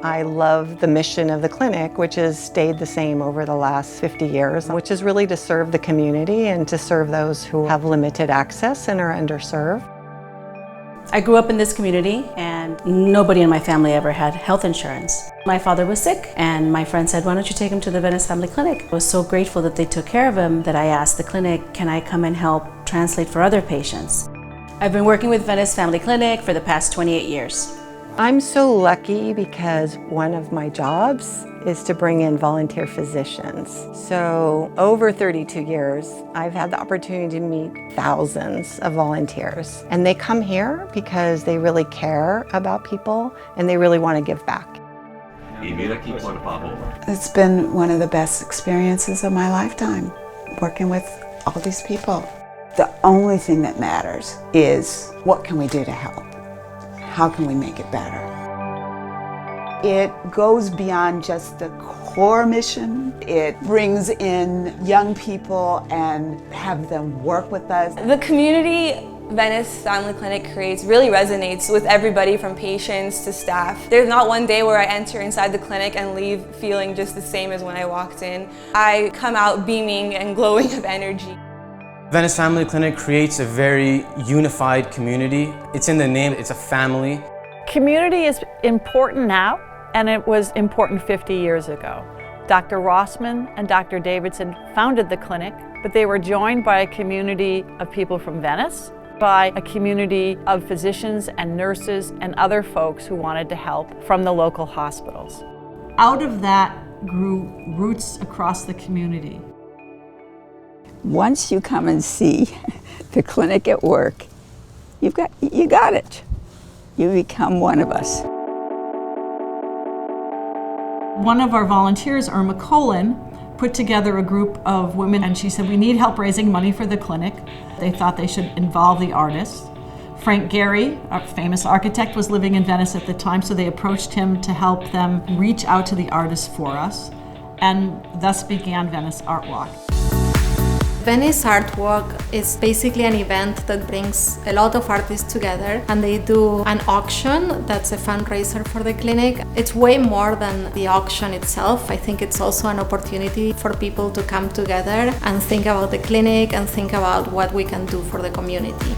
I love the mission of the clinic, which has stayed the same over the last 50 years, which is really to serve the community and to serve those who have limited access and are underserved. I grew up in this community and nobody in my family ever had health insurance. My father was sick and my friend said, why don't you take him to the Venice Family Clinic? I was so grateful that they took care of him that I asked the clinic, can I come and help translate for other patients? I've been working with Venice Family Clinic for the past 28 years. I'm so lucky because one of my jobs is to bring in volunteer physicians. So over 32 years, I've had the opportunity to meet thousands of volunteers. And they come here because they really care about people and they really want to give back. It's been one of the best experiences of my lifetime, working with all these people. The only thing that matters is what can we do to help? How can we make it better? It goes beyond just the core mission. It brings in young people and have them work with us. The community Venice Family Clinic creates really resonates with everybody from patients to staff. There's not one day where I enter inside the clinic and leave feeling just the same as when I walked in. I come out beaming and glowing of energy. Venice Family Clinic creates a very unified community. It's in the name, it's a family. Community is important now, and it was important 50 years ago. Dr. Rossman and Dr. Davidson founded the clinic, but they were joined by a community of people from Venice, by a community of physicians and nurses and other folks who wanted to help from the local hospitals. Out of that grew roots across the community. Once you come and see the clinic at work, you got it. You become one of us. One of our volunteers, Irma Colin, put together a group of women and she said, we need help raising money for the clinic. They thought they should involve the artists. Frank Gehry, our famous architect, was living in Venice at the time, so they approached him to help them reach out to the artists for us, and thus began Venice Art Walk. Venice Art Walk is basically an event that brings a lot of artists together, and they do an auction that's a fundraiser for the clinic. It's way more than the auction itself. I think it's also an opportunity for people to come together and think about the clinic and think about what we can do for the community.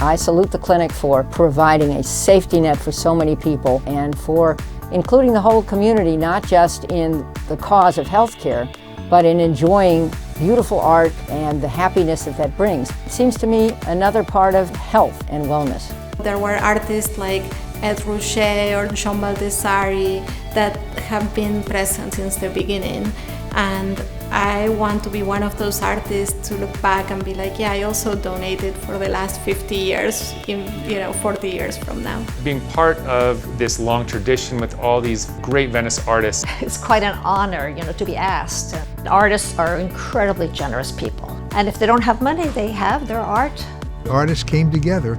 I salute the clinic for providing a safety net for so many people and for including the whole community, not just in the cause of healthcare, but in enjoying beautiful art and the happiness that that brings. It seems to me another part of health and wellness. There were artists like Ed Ruscha or Jean Baldessari that have been present since the beginning, and I want to be one of those artists to look back and be like, yeah, I also donated for the last 50 years, 40 years from now. Being part of this long tradition with all these great Venice artists. It's quite an honor, to be asked. Artists are incredibly generous people. And if they don't have money, they have their art. Artists came together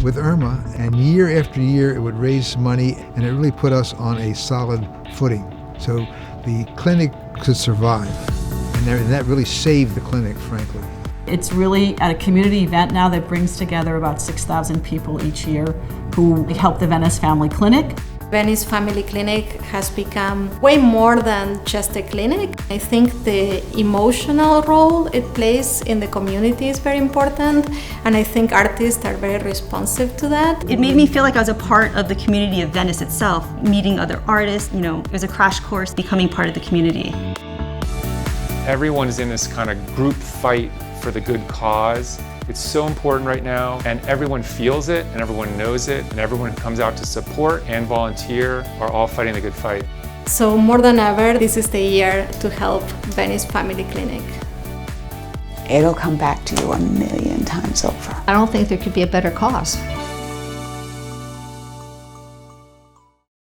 with Irma, and year after year it would raise money, and it really put us on a solid footing. So the clinic could survive. And that really saved the clinic, frankly. It's really a community event now that brings together about 6,000 people each year who help the Venice Family Clinic. Venice Family Clinic has become way more than just a clinic. I think the emotional role it plays in the community is very important, and I think artists are very responsive to that. It made me feel like I was a part of the community of Venice itself, meeting other artists. It was a crash course becoming part of the community. Everyone is in this kind of group fight for the good cause. It's so important right now, and everyone feels it, and everyone knows it, and everyone who comes out to support and volunteer are all fighting the good fight. So more than ever, this is the year to help Venice Family Clinic. It'll come back to you 1,000,000 times over. I don't think there could be a better cause.